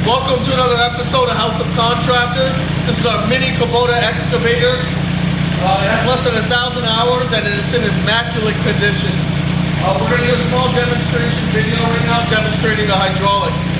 Welcome to another episode of House of Contractors. This is our mini Kubota excavator. It has less than 1,000 hours and it's in immaculate condition. We're going to do a small demonstration video right now demonstrating the hydraulics.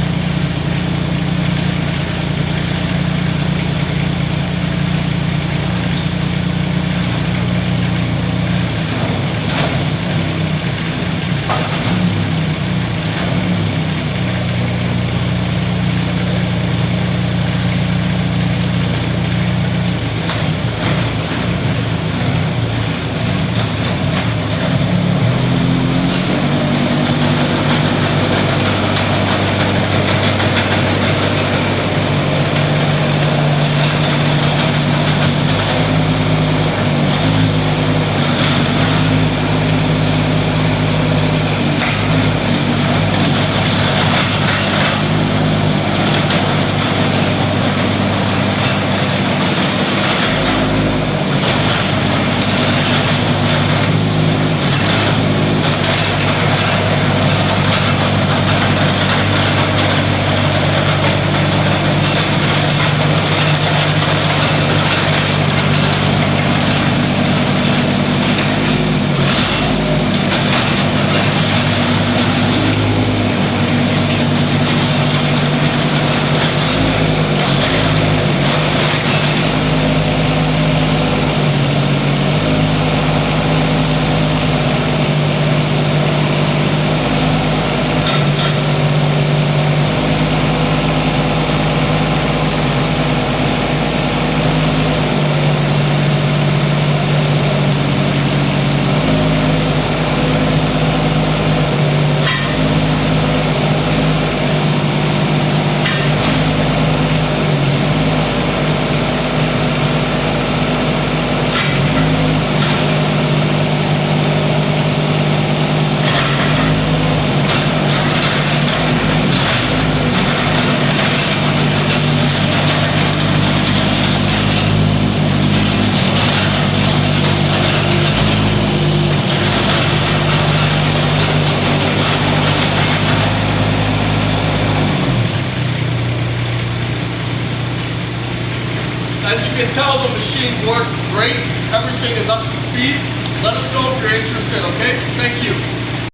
As you can tell, the machine works great. Everything is up to speed. Let us know if you're interested, okay? Thank you.